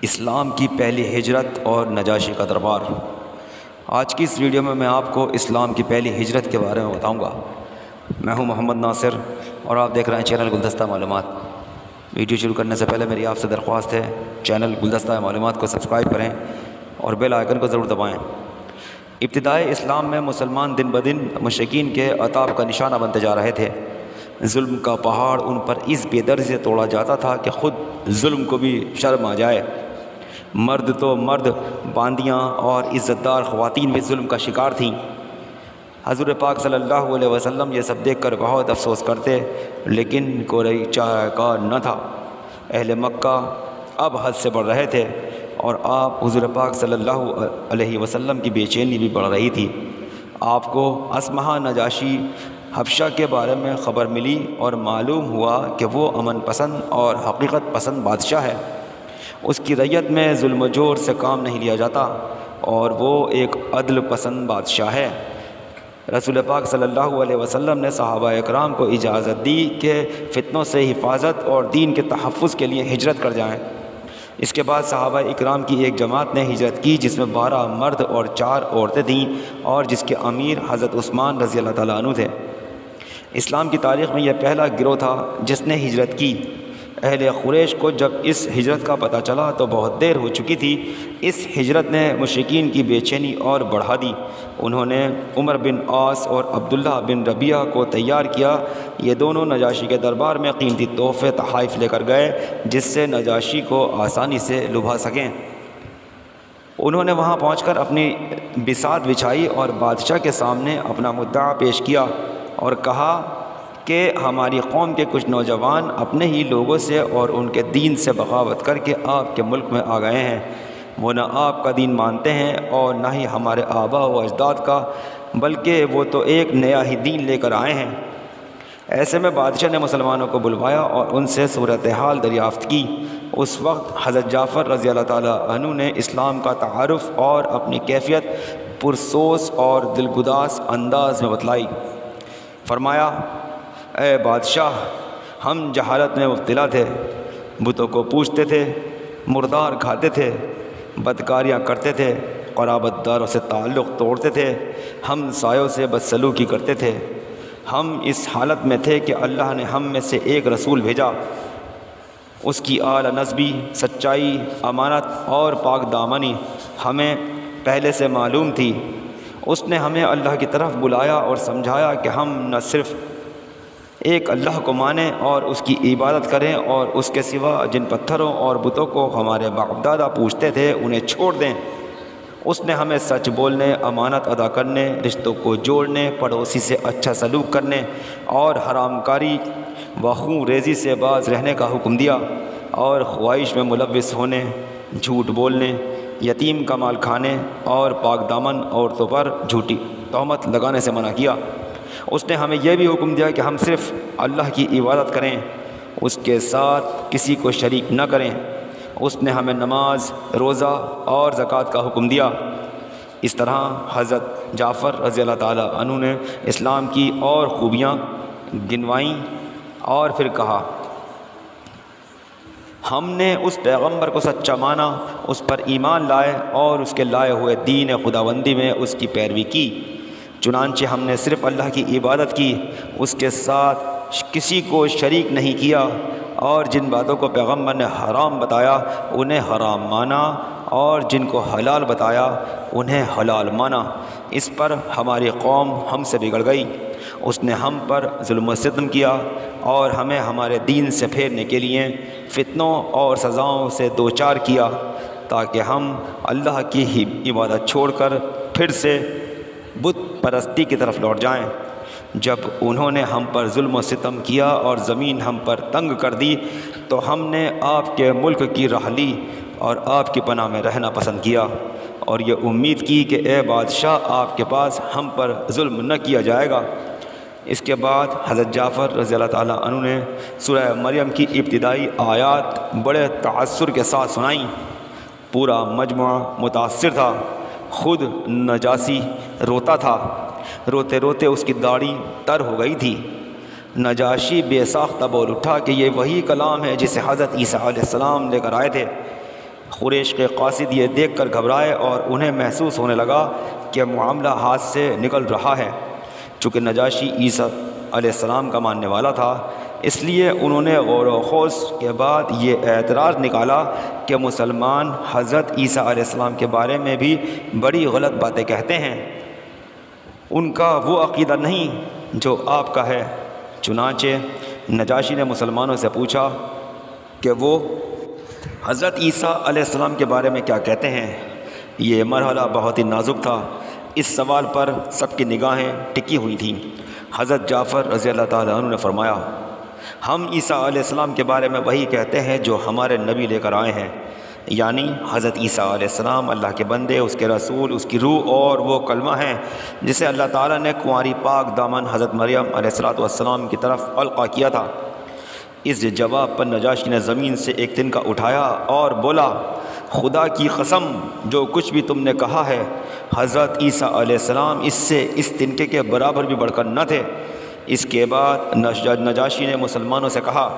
اسلام کی پہلی ہجرت اور نجاشی کا دربار۔ آج کی اس ویڈیو میں آپ کو اسلام کی پہلی ہجرت کے بارے میں بتاؤں گا۔ میں ہوں محمد ناصر اور آپ دیکھ رہے ہیں چینل گلدستہ معلومات۔ ویڈیو شروع کرنے سے پہلے میری آپ سے درخواست ہے چینل گلدستہ معلومات کو سبسکرائب کریں اور بیل آئیکن کو ضرور دبائیں۔ ابتدائی اسلام میں مسلمان دن بدن مشرکین کے عتاب کا نشانہ بنتے جا رہے تھے۔ ظلم کا پہاڑ ان پر اس بے دردی سے توڑا جاتا تھا کہ خود ظلم کو بھی شرم آ جائے۔ مرد تو مرد، باندیاں اور عزت دار خواتین بھی ظلم کا شکار تھیں۔ حضور پاک صلی اللہ علیہ وسلم یہ سب دیکھ کر بہت افسوس کرتے، لیکن کوئی چارہ کار نہ تھا۔ اہل مکہ اب حد سے بڑھ رہے تھے اور آپ حضور پاک صلی اللہ علیہ وسلم کی بے چینی بھی بڑھ رہی تھی۔ آپ کو اسمہ نجاشی حبشہ کے بارے میں خبر ملی اور معلوم ہوا کہ وہ امن پسند اور حقیقت پسند بادشاہ ہے۔ اس کی رعیت میں ظلم و جور سے کام نہیں لیا جاتا اور وہ ایک عدل پسند بادشاہ ہے۔ رسول پاک صلی اللہ علیہ وسلم نے صحابہ اکرام کو اجازت دی کہ فتنوں سے حفاظت اور دین کے تحفظ کے لیے ہجرت کر جائیں۔ اس کے بعد صحابہ اکرام کی ایک جماعت نے ہجرت کی جس میں 12 مرد اور 4 عورتیں تھیں اور جس کے امیر حضرت عثمان رضی اللہ تعالیٰ عنہ تھے۔ اسلام کی تاریخ میں یہ پہلا گروہ تھا جس نے ہجرت کی۔ اہل قریش کو جب اس ہجرت کا پتہ چلا تو بہت دیر ہو چکی تھی۔ اس ہجرت نے مشرکین کی بے چینی اور بڑھا دی۔ انہوں نے عمر بن عاص اور عبداللہ بن ربیعہ کو تیار کیا۔ یہ دونوں نجاشی کے دربار میں قیمتی تحفے تحائف لے کر گئے جس سے نجاشی کو آسانی سے لبھا سکیں۔ انہوں نے وہاں پہنچ کر اپنی بساط بچھائی اور بادشاہ کے سامنے اپنا مدعا پیش کیا اور کہا کہ ہماری قوم کے کچھ نوجوان اپنے ہی لوگوں سے اور ان کے دین سے بغاوت کر کے آپ کے ملک میں آ گئے ہیں۔ وہ نہ آپ کا دین مانتے ہیں اور نہ ہی ہمارے آباء و اجداد کا، بلکہ وہ تو ایک نیا ہی دین لے کر آئے ہیں۔ ایسے میں بادشاہ نے مسلمانوں کو بلوایا اور ان سے صورتحال دریافت کی۔ اس وقت حضرت جعفر رضی اللہ تعالیٰ عنہ نے اسلام کا تعارف اور اپنی کیفیت پرسوس اور دلگداز انداز میں بتلائی۔ فرمایا، اے بادشاہ، ہم جہالت میں مبتلا تھے، بتوں کو پوجتے تھے، مردار کھاتے تھے، بدکاریاں کرتے تھے، قرابت داروں سے تعلق توڑتے تھے، ہم سایوں سے بدسلوکی کرتے تھے۔ ہم اس حالت میں تھے کہ اللہ نے ہم میں سے ایک رسول بھیجا۔ اس کی اعلیٰ نسبی، سچائی، امانت اور پاک دامنی ہمیں پہلے سے معلوم تھی۔ اس نے ہمیں اللہ کی طرف بلایا اور سمجھایا کہ ہم نہ صرف ایک اللہ کو مانیں اور اس کی عبادت کریں اور اس کے سوا جن پتھروں اور بتوں کو ہمارے باپ دادا پوجتے تھے انہیں چھوڑ دیں۔ اس نے ہمیں سچ بولنے، امانت ادا کرنے، رشتوں کو جوڑنے، پڑوسی سے اچھا سلوک کرنے اور حرام کاری و خون ریزی سے باز رہنے کا حکم دیا اور خواہش میں ملوث ہونے، جھوٹ بولنے، یتیم کا مال کھانے اور پاک دامن عورتوں پر جھوٹی تہمت لگانے سے منع کیا۔ اس نے ہمیں یہ بھی حکم دیا کہ ہم صرف اللہ کی عبادت کریں، اس کے ساتھ کسی کو شریک نہ کریں۔ اس نے ہمیں نماز، روزہ اور زکوٰۃ کا حکم دیا۔ اس طرح حضرت جعفر رضی اللہ تعالیٰ عنہ نے اسلام کی اور خوبیاں گنوائیں اور پھر کہا، ہم نے اس پیغمبر کو سچا مانا، اس پر ایمان لائے اور اس کے لائے ہوئے دین خداوندی میں اس کی پیروی کی۔ چنانچہ ہم نے صرف اللہ کی عبادت کی، اس کے ساتھ کسی کو شریک نہیں کیا، اور جن باتوں کو پیغمبر نے حرام بتایا انہیں حرام مانا اور جن کو حلال بتایا انہیں حلال مانا۔ اس پر ہماری قوم ہم سے بگڑ گئی۔ اس نے ہم پر ظلم و ستم کیا اور ہمیں ہمارے دین سے پھیرنے کے لیے فتنوں اور سزاؤں سے دوچار کیا تاکہ ہم اللہ کی ہی عبادت چھوڑ کر پھر سے بت پرستی کی طرف لوٹ جائیں۔ جب انہوں نے ہم پر ظلم و ستم کیا اور زمین ہم پر تنگ کر دی تو ہم نے آپ کے ملک کی راہ لی اور آپ کی پناہ میں رہنا پسند کیا اور یہ امید کی کہ اے بادشاہ آپ کے پاس ہم پر ظلم نہ کیا جائے گا۔ اس کے بعد حضرت جعفر رضی اللہ تعالیٰ عنہ نے سورہ مریم کی ابتدائی آیات بڑے تأثر کے ساتھ سنائیں۔ پورا مجموعہ متاثر تھا، خود نجاشی روتا تھا، روتے روتے اس کی داڑھی تر ہو گئی تھی۔ نجاشی بے ساختہ بول اٹھا کہ یہ وہی کلام ہے جسے حضرت عیسیٰ علیہ السلام لے کر آئے تھے۔ قریش کے قاصد یہ دیکھ کر گھبرائے اور انہیں محسوس ہونے لگا کہ معاملہ ہاتھ سے نکل رہا ہے۔ چونکہ نجاشی عیسیٰ علیہ السلام کا ماننے والا تھا، اس لیے انہوں نے غور و خوض کے بعد یہ اعتراض نکالا کہ مسلمان حضرت عیسیٰ علیہ السلام کے بارے میں بھی بڑی غلط باتیں کہتے ہیں، ان کا وہ عقیدہ نہیں جو آپ کا ہے۔ چنانچہ نجاشی نے مسلمانوں سے پوچھا کہ وہ حضرت عیسیٰ علیہ السلام کے بارے میں کیا کہتے ہیں۔ یہ مرحلہ بہت ہی نازک تھا، اس سوال پر سب کی نگاہیں ٹکی ہوئی تھیں۔ حضرت جعفر رضی اللہ تعالیٰ عنہ نے فرمایا، ہم عیسیٰ علیہ السلام کے بارے میں وہی کہتے ہیں جو ہمارے نبی لے کر آئے ہیں، یعنی حضرت عیسیٰ علیہ السلام اللہ کے بندے، اس کے رسول، اس کی روح اور وہ کلمہ ہیں جسے اللہ تعالیٰ نے کنواری پاک دامن حضرت مریم علیہ السلام کی طرف القا کیا تھا۔ اس جواب پر نجاشی نے زمین سے ایک تنکا اٹھایا اور بولا، خدا کی قسم، جو کچھ بھی تم نے کہا ہے حضرت عیسیٰ علیہ السلام اس تنکے کے برابر بھی بڑھ کر نہ تھے۔ اس کے بعد نجاشی نے مسلمانوں سے کہا،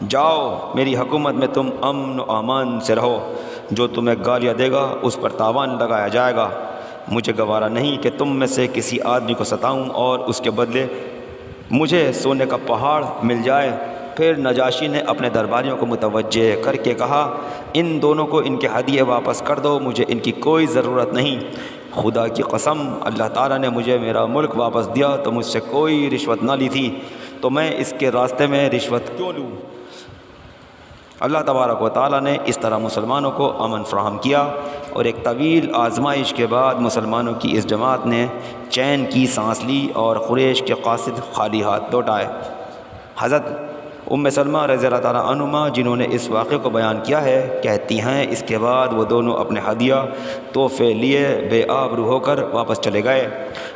جاؤ، میری حکومت میں تم امن و امان سے رہو، جو تمہیں گالیاں دے گا اس پر تاوان لگایا جائے گا۔ مجھے گوارا نہیں کہ تم میں سے کسی آدمی کو ستاؤں اور اس کے بدلے مجھے سونے کا پہاڑ مل جائے۔ پھر نجاشی نے اپنے درباریوں کو متوجہ کر کے کہا، ان دونوں کو ان کے ہدیے واپس کر دو، مجھے ان کی کوئی ضرورت نہیں۔ خدا کی قسم، اللہ تعالیٰ نے مجھے میرا ملک واپس دیا تو مجھ سے کوئی رشوت نہ لی تھی، تو میں اس کے راستے میں رشوت کیوں لوں؟ اللہ تبارک و تعالیٰ نے اس طرح مسلمانوں کو امن فراہم کیا، اور ایک طویل آزمائش کے بعد مسلمانوں کی اس جماعت نے چین کی سانس لی اور قریش کے قاصد خالی ہاتھ لوٹ آئے۔ حضرت ام سلمہ رضی اللہ تعالیٰ عنہما، جنہوں نے اس واقعے کو بیان کیا ہے، کہتی ہیں اس کے بعد وہ دونوں اپنے ہدیہ تحفے لیے بے آبرو ہو کر واپس چلے گئے،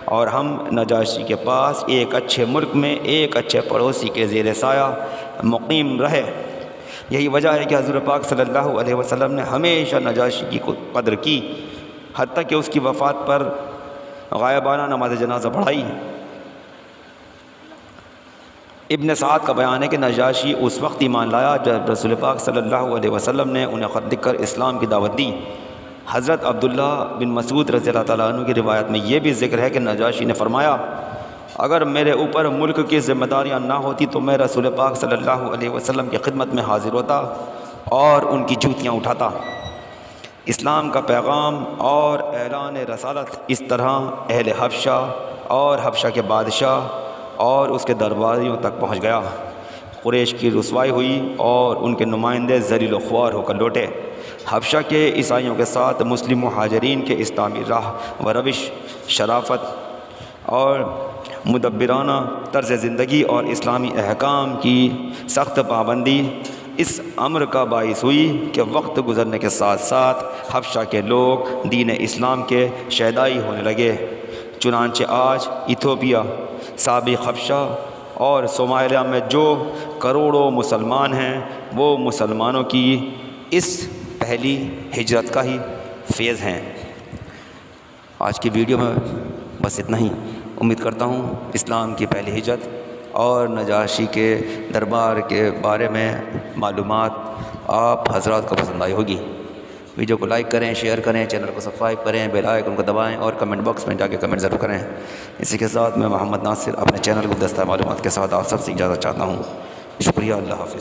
اور ہم نجاشی کے پاس ایک اچھے ملک میں ایک اچھے پڑوسی کے زیر سایہ مقیم رہے۔ یہی وجہ ہے کہ حضور پاک صلی اللہ علیہ وسلم نے ہمیشہ نجاشی کی قدر کی، حتیٰ کہ اس کی وفات پر غائبانہ نماز جنازہ پڑھائی۔ ابن سعد کا بیان ہے کہ نجاشی اس وقت ایمان لایا جب رسول پاک صلی اللہ علیہ وسلم نے انہیں خط لکھ کر اسلام کی دعوت دی۔ حضرت عبداللہ بن مسعود رضی اللہ تعالیٰ عنہ کی روایت میں یہ بھی ذکر ہے کہ نجاشی نے فرمایا، اگر میرے اوپر ملک کی ذمہ داریاں نہ ہوتی تو میں رسول پاک صلی اللہ علیہ وسلم کی خدمت میں حاضر ہوتا اور ان کی جوتیاں اٹھاتا۔ اسلام کا پیغام اور اعلان رسالت اس طرح اہل حبشہ اور حبشہ کے بادشاہ اور اس کے درباریوں تک پہنچ گیا۔ قریش کی رسوائی ہوئی اور ان کے نمائندے ذلیل و خوار ہو کر لوٹے۔ حبشہ کے عیسائیوں کے ساتھ مسلم مہاجرین کے اسلامی راہ و روش، شرافت اور مدبرانہ طرز زندگی اور اسلامی احکام کی سخت پابندی اس امر کا باعث ہوئی کہ وقت گزرنے کے ساتھ ساتھ حبشہ کے لوگ دین اسلام کے شیدائی ہونے لگے۔ چنانچہ آج ایتھوپیا، سابق حبشہ اور صومالیہ میں جو کروڑوں مسلمان ہیں، وہ مسلمانوں کی اس پہلی ہجرت کا ہی فیض ہیں۔ آج کی ویڈیو میں بس اتنا ہی۔ امید کرتا ہوں اسلام کی پہلی ہجرت اور نجاشی کے دربار کے بارے میں معلومات آپ حضرات کو پسند آئی ہوگی۔ ویڈیو کو لائک کریں، شیئر کریں، چینل کو سبسکرائب کریں، بیل آئیکن کو دبائیں اور کمنٹ باکس میں جا کے کمنٹ ضرور کریں۔ اسی کے ساتھ میں محمد ناصر اپنے چینل گلدستہ معلومات کے ساتھ آپ سب سے اجازت چاہتا ہوں۔ شکریہ، اللہ حافظ۔